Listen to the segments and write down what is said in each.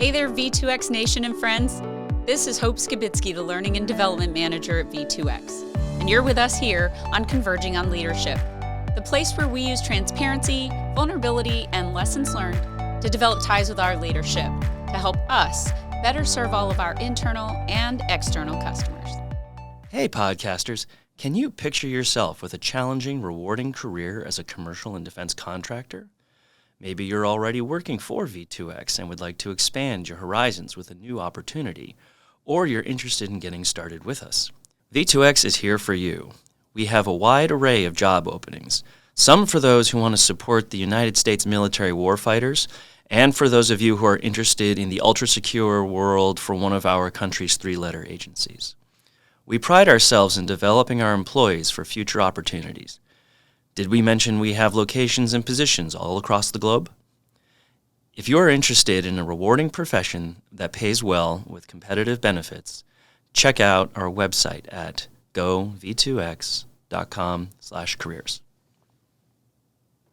Hey there, V2X Nation and friends. This is Hope Skibitsky, the Learning and Development Manager at V2X. And you're with us here on Converging on Leadership, the place where we use transparency, vulnerability, and lessons learned to develop ties with our leadership to help us better serve all of our internal and external customers. Hey podcasters, can you picture yourself with a challenging, rewarding career as a commercial and defense contractor? Maybe you're already working for V2X and would like to expand your horizons with a new opportunity, or you're interested in getting started with us. V2X is here for you. We have a wide array of job openings, some for those who want to support the United States military warfighters, and for those of you who are interested in the ultra-secure world for one of our country's three-letter agencies. We pride ourselves in developing our employees for future opportunities. Did we mention we have locations and positions all across the globe? If you are interested in a rewarding profession that pays well with competitive benefits, check out our website at gov2x.com/careers.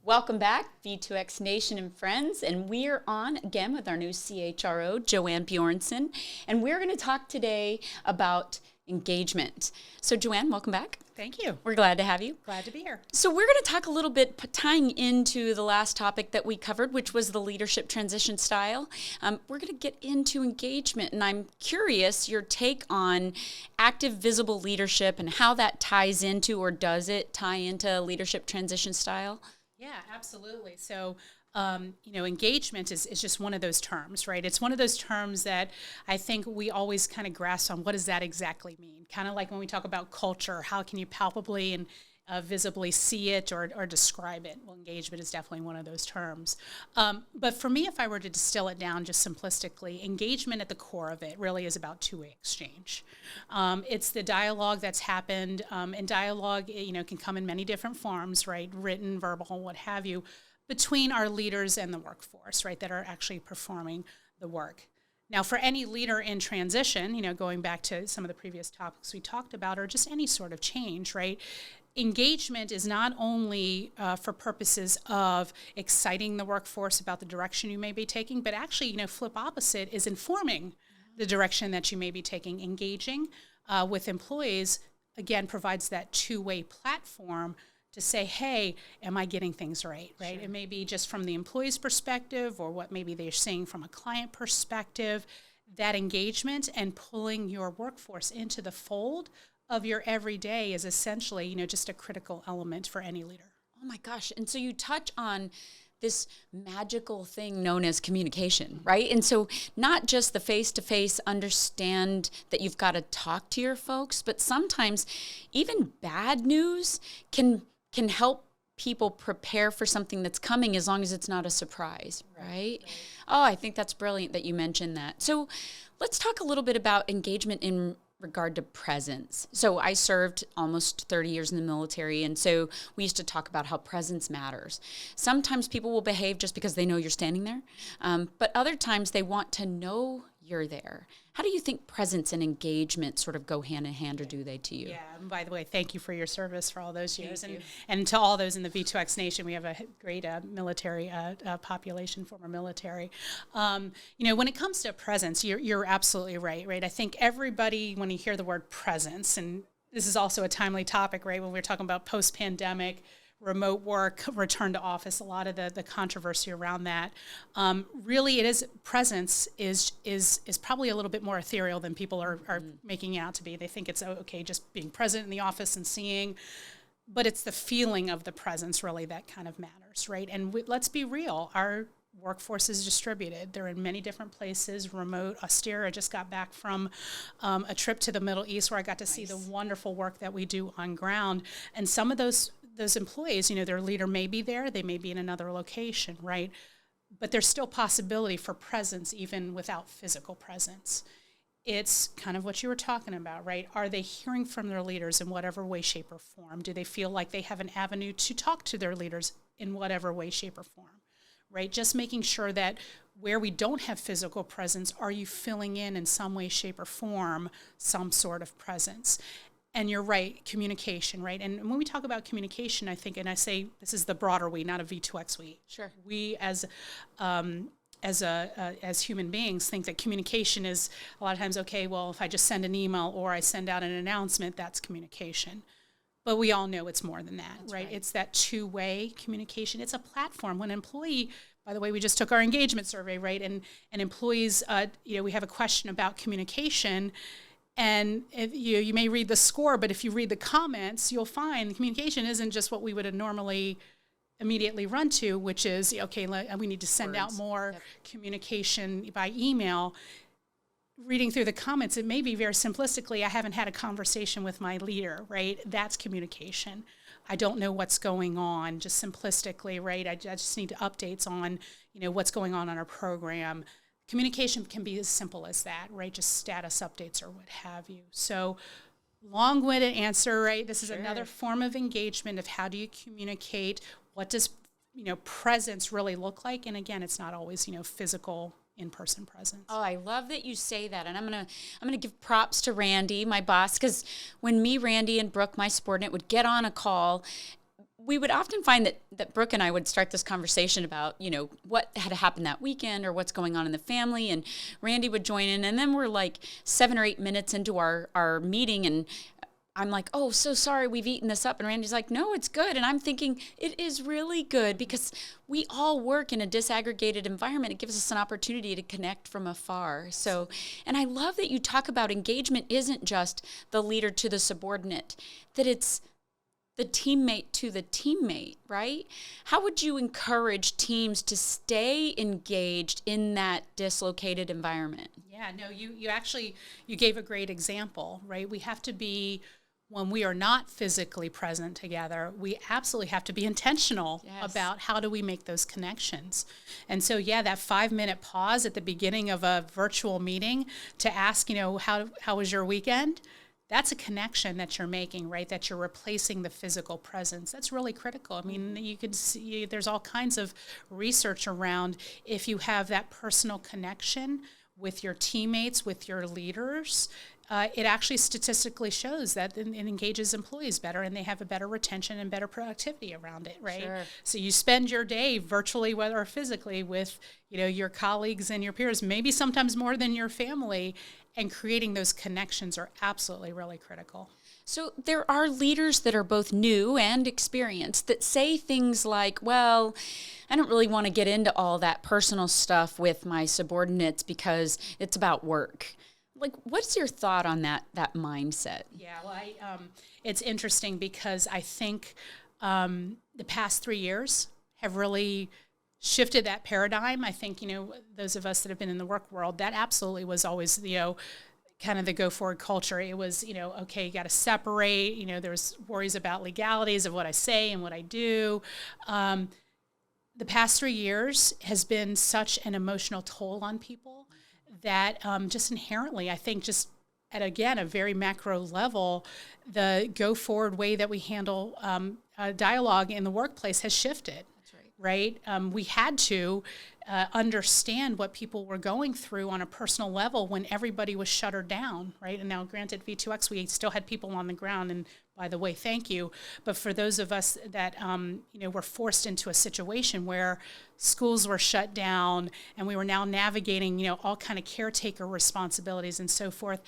Welcome back, V2X Nation and friends, and we're on again with our new CHRO, Joanne Bjornson, and we're going to talk today about engagement. So Joanne, welcome back. Thank you. We're glad to have you. Glad to be here. So we're going to talk a little bit tying into the last topic that we covered, which was the leadership transition style. We're going to get into engagement, and I'm curious your take on active visible leadership and how that ties into, or does it tie into, leadership transition style? Yeah, absolutely. So, engagement is just one of those terms, right? It's one of those terms that I think we always kind of grasp on. What does that exactly mean? Kind of like when we talk about culture, how can you palpably and visibly see it or describe it? Well, engagement is definitely one of those terms. But for me, if I were to distill it down just simplistically, engagement at the core of it really is about two-way exchange. It's the dialogue that's happened, and dialogue, can come in many different forms, right? Written, verbal, what have you, between our leaders and the workforce, right, that are actually performing the work. Now, for any leader in transition, going back to some of the previous topics we talked about, or just any sort of change, right, engagement is not only for purposes of exciting the workforce about the direction you may be taking, but actually, flip opposite is informing the direction that you may be taking. Engaging with employees, again, provides that two-way platform to say, hey, am I getting things right? Sure. It may be just from the employee's perspective or what maybe they're seeing from a client perspective. That engagement and pulling your workforce into the fold of your everyday is essentially, just a critical element for any leader. Oh my gosh. And so you touch on this magical thing known as communication, right? And so not just the face-to-face, understand that you've got to talk to your folks, but sometimes even bad news can help people prepare for something that's coming as long as it's not a surprise, right? Oh, I think that's brilliant that you mentioned that. So let's talk a little bit about engagement in regard to presence. So I served almost 30 years in the military, and so we used to talk about how presence matters. Sometimes people will behave just because they know you're standing there, but other times they want to know you're there. How do you think presence and engagement sort of go hand in hand, or do they to you? Yeah, and by the way, thank you for your service for all those years. And to all those in the V2X Nation, we have a great military population, former military. When it comes to presence, you're absolutely right? I think everybody, when you hear the word presence, and this is also a timely topic, right, when we're talking about post-pandemic, remote work, return to office, a lot of the controversy around that. Really, it is presence is probably a little bit more ethereal than people are making it out to be. They think it's okay just being present in the office and seeing, but it's the feeling of the presence really that kind of matters, right? And let's be real, our workforce is distributed. They're in many different places, remote, austere. I just got back from a trip to the Middle East where I got to see the wonderful work that we do on ground. And some of those employees, their leader may be there, they may be in another location, right? But there's still possibility for presence even without physical presence. It's kind of what you were talking about, right? Are they hearing from their leaders in whatever way, shape, or form? Do they feel like they have an avenue to talk to their leaders in whatever way, shape, or form, right? Just making sure that where we don't have physical presence, are you filling in some way, shape, or form some sort of presence? And you're right, communication, right? And when we talk about communication, I think, and I say this is the broader we, not a V2X we. Sure. We as as human beings, think that communication is a lot of times, okay, well, if I just send an email or I send out an announcement, that's communication. But we all know it's more than that, right? It's that two-way communication. It's a platform. When an employee, by the way, we just took our engagement survey, right? And employees, we have a question about communication. And you may read the score, but if you read the comments, you'll find the communication isn't just what we would have normally immediately run to, which is, okay, we need to send out more communication by email. Reading through the comments, it may be very simplistically, I haven't had a conversation with my leader, right? That's communication. I don't know what's going on, just simplistically, right? I just need updates on, what's going on our program. Communication can be as simple as that, right? Just status updates or what have you. So long-winded answer, right? This is another form of engagement of how do you communicate? What does, presence really look like? And again, it's not always, physical in-person presence. Oh, I love that you say that. And I'm gonna give props to Randy, my boss, because when me, Randy, and Brooke, my subordinate, would get on a call, we would often find that Brooke and I would start this conversation about, what had happened that weekend or what's going on in the family. And Randy would join in. And then we're like 7 or 8 minutes into our meeting, and I'm like, oh, so sorry, we've eaten this up. And Randy's like, no, it's good. And I'm thinking, it is really good because we all work in a disaggregated environment. It gives us an opportunity to connect from afar. So, and I love that you talk about engagement isn't just the leader to the subordinate, that it's the teammate to the teammate, right? How would you encourage teams to stay engaged in that dislocated environment? Yeah, no, you gave a great example, right? We have to be, when we are not physically present together, we absolutely have to be intentional about how do we make those connections. And so, that 5-minute pause at the beginning of a virtual meeting to ask, how was your weekend? That's a connection that you're making, right? That you're replacing the physical presence. That's really critical. I mean, you can see there's all kinds of research around if you have that personal connection with your teammates, with your leaders, it actually statistically shows that it engages employees better and they have a better retention and better productivity around it, right? Sure. So you spend your day virtually or physically with, your colleagues and your peers, maybe sometimes more than your family, and creating those connections are absolutely really critical. So there are leaders that are both new and experienced that say things like, well, I don't really want to get into all that personal stuff with my subordinates because it's about work. Like, what's your thought on that mindset? Yeah, well, it's interesting because I think the past 3 years have really shifted that paradigm. I think, those of us that have been in the work world, that absolutely was always, kind of the go forward culture. It was, okay, you got to separate, there's worries about legalities of what I say and what I do. The past 3 years has been such an emotional toll on people that just inherently, I think just at, again, a very macro level, the go forward way that we handle dialogue in the workplace has shifted. Right? We had to understand what people were going through on a personal level when everybody was shuttered down, right? And now, granted, V2X, we still had people on the ground, and by the way, thank you. But for those of us that, were forced into a situation where schools were shut down and we were now navigating, all kind of caretaker responsibilities and so forth,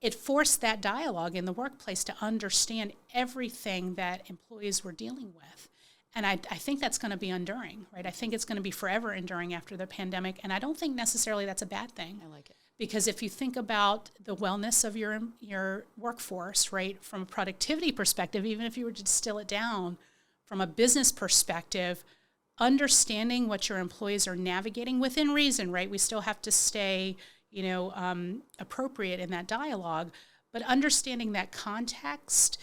it forced that dialogue in the workplace to understand everything that employees were dealing with. And I think that's going to be enduring, right? I think it's going to be forever enduring after the pandemic. And I don't think necessarily that's a bad thing. I like it. Because if you think about the wellness of your workforce, right, from a productivity perspective, even if you were to distill it down, from a business perspective, understanding what your employees are navigating within reason, right? We still have to stay, appropriate in that dialogue. But understanding that context,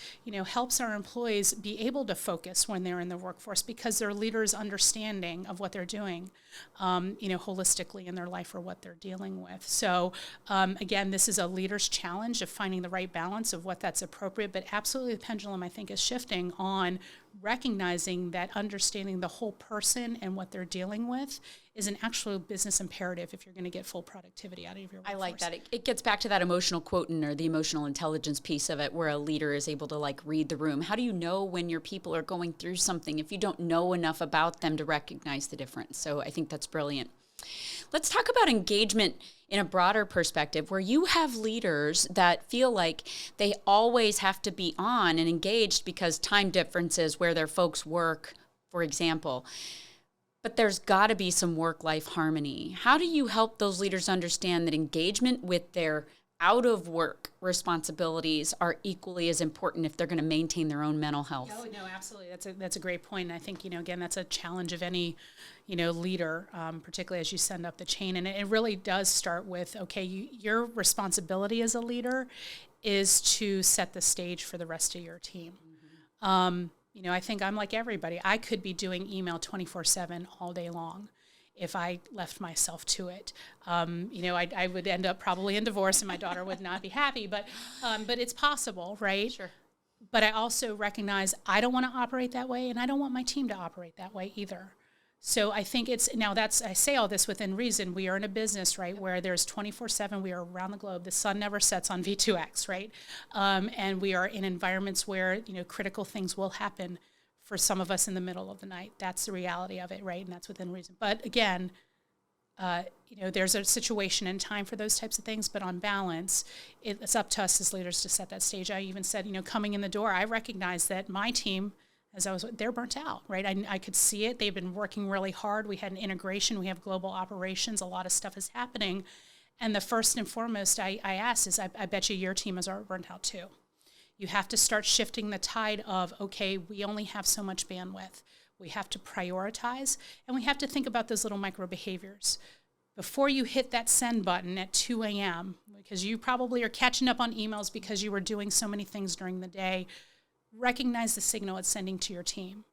helps our employees be able to focus when they're in the workforce because their leaders' understanding of what they're doing, holistically in their life or what they're dealing with. So, again, this is a leader's challenge of finding the right balance of what that's appropriate. But absolutely, the pendulum, I think, is shifting on recognizing that understanding the whole person and what they're dealing with is an actual business imperative if you're going to get full productivity out of your workforce. I like that. It gets back to that emotional quotient or the emotional intelligence piece of it where a leader is able to read the room. How do you know when your people are going through something if you don't know enough about them to recognize the difference? So I think that's brilliant. Let's talk about engagement in a broader perspective, where you have leaders that feel like they always have to be on and engaged because time differences where their folks work, for example. But there's got to be some work-life harmony. How do you help those leaders understand that engagement with their out-of-work responsibilities are equally as important if they're going to maintain their own mental health? Oh, no, absolutely. That's a great point. And I think, again, that's a challenge of any, leader, particularly as you send up the chain. And it really does start with, okay, your responsibility as a leader is to set the stage for the rest of your team. I think I'm like everybody. I could be doing email 24/7 all day long if I left myself to it. I would end up probably in divorce and my daughter would not be happy, but it's possible, right? Sure. But I also recognize I don't want to operate that way, and I don't want my team to operate that way either. So I think I say all this within reason. We are in a business, right, where there's 24/7, we are around the globe. The sun never sets on V2X, right? And we are in environments where, critical things will happen for some of us in the middle of the night. That's the reality of it, right? And that's within reason. But again, there's a situation and time for those types of things, but on balance, it's up to us as leaders to set that stage. I even said, coming in the door, I recognize that my team, they're burnt out, right? I could see it. They've been working really hard. We had an integration. We have global operations. A lot of stuff is happening. And the first and foremost I asked is, I bet you your team is burnt out too. You have to start shifting the tide of, okay, we only have so much bandwidth. We have to prioritize, and we have to think about those little micro behaviors. Before you hit that send button at 2 a.m., because you probably are catching up on emails because you were doing so many things during the day, recognize the signal it's sending to your team.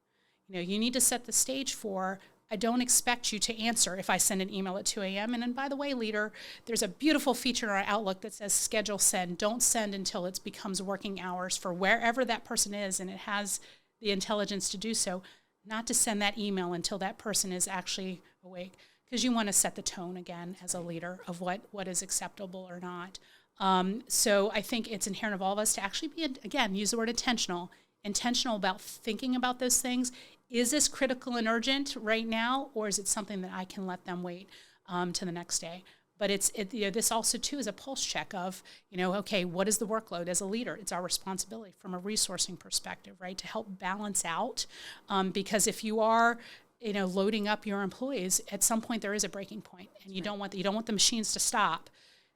You need to set the stage for, I don't expect you to answer if I send an email at 2 a.m. And then, by the way, leader, there's a beautiful feature in our Outlook that says schedule send. Don't send until it becomes working hours for wherever that person is and it has the intelligence to do so, not to send that email until that person is actually awake, because you want to set the tone again as a leader of what is acceptable or not. So I think it's inherent of all of us to actually be, again, use the word intentional about thinking about those things. Is this critical and urgent right now, or is it something that I can let them wait to the next day? But this also too is a pulse check of, okay, what is the workload as a leader? It's our responsibility from a resourcing perspective, right, to help balance out. Because if you are, loading up your employees, at some point there is a breaking point, and you don't want the machines to stop.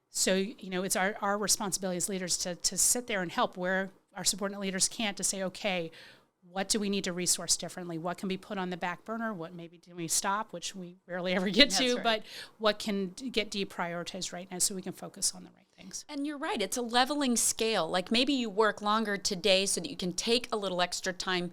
So, it's our responsibility as leaders to sit there and help where our subordinate leaders can't, to say, okay, what do we need to resource differently? What can be put on the back burner? What maybe do we stop, which we rarely ever get to, right. But what can get deprioritized right now so we can focus on the right things? And you're right. It's a leveling scale. Like maybe you work longer today so that you can take a little extra time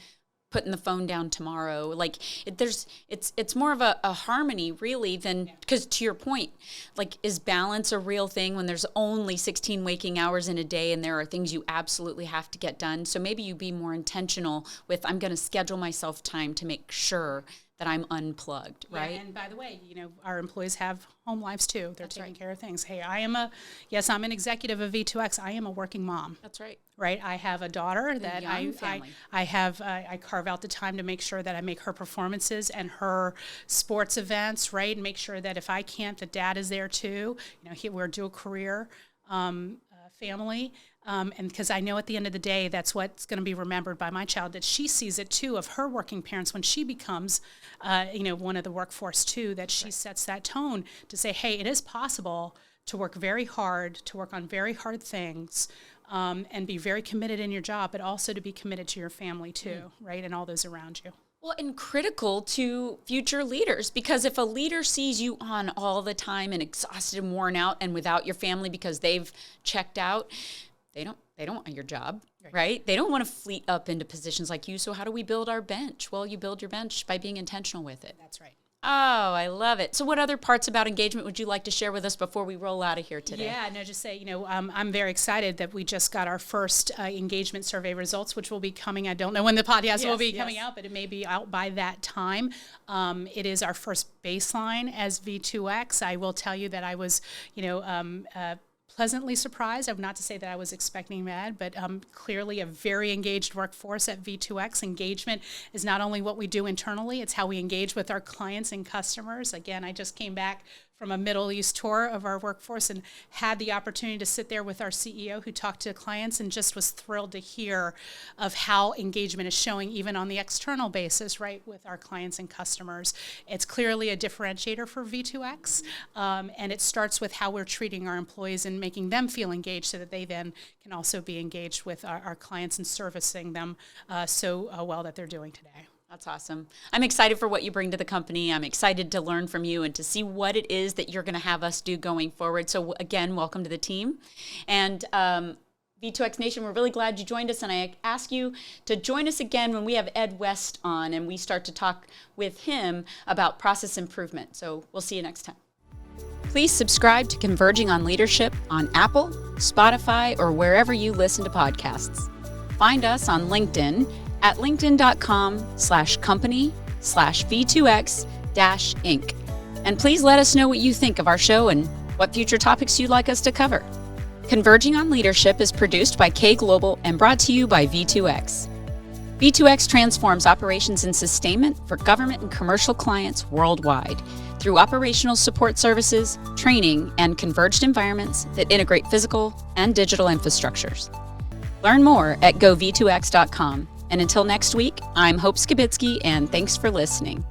putting the phone down tomorrow. Like it's more of a harmony really than, because to your point, like, is balance a real thing when there's only 16 waking hours in a day and there are things you absolutely have to get done? So maybe you be more intentional with, I'm going to schedule myself time to make sure that I'm unplugged, right? Yeah, and by the way, our employees have home lives too. They're taking care of things. Hey, I'm an executive of V2X. I am a working mom. That's right. Right. I have a daughter that I carve out the time to make sure that I make her performances and her sports events, right, and make sure that if I can't, that dad is there too. We're a dual career family. And because I know at the end of the day, that's what's going to be remembered by my child, that she sees it too of her working parents when she becomes, one of the workforce too, that she sets that tone to say, hey, it is possible to work very hard, to work on very hard things, and be very committed in your job, but also to be committed to your family too, right, and all those around you. Well, and critical to future leaders, because if a leader sees you on all the time and exhausted and worn out and without your family because they've checked out, they don't want your job, right? They don't want to fleet up into positions like you. So how do we build our bench? Well, you build your bench by being intentional with it. That's right. Oh, I love it. So what other parts about engagement would you like to share with us before we roll out of here today? Yeah, no, just say, I'm very excited that we just got our first engagement survey results, which will be coming. I don't know when the podcast will be coming out, but it may be out by that time. It is our first baseline as V2X. I will tell you that I was, pleasantly surprised. Not to say that I was expecting that, but clearly a very engaged workforce at V2X. Engagement is not only what we do internally, it's how we engage with our clients and customers. Again, I just came back from a Middle East tour of our workforce and had the opportunity to sit there with our CEO who talked to clients and just was thrilled to hear of how engagement is showing even on the external basis, right, with our clients and customers. It's clearly a differentiator for V2X, and it starts with how we're treating our employees and making them feel engaged so that they then can also be engaged with our clients and servicing them so well that they're doing today. That's awesome. I'm excited for what you bring to the company. I'm excited to learn from you and to see what it is that you're going to have us do going forward. So again, welcome to the team. And V2X Nation, we're really glad you joined us. And I ask you to join us again when we have Ed West on and we start to talk with him about process improvement. So we'll see you next time. Please subscribe to Converging on Leadership on Apple, Spotify, or wherever you listen to podcasts. Find us on LinkedIn at linkedin.com/company/V2X-Inc. And please let us know what you think of our show and what future topics you'd like us to cover. Converging on Leadership is produced by kglobal and brought to you by V2X. V2X transforms operations and sustainment for government and commercial clients worldwide through operational support services, training, and converged environments that integrate physical and digital infrastructures. Learn more at govv2x.com. And until next week, I'm Hope Skibitsky, and thanks for listening.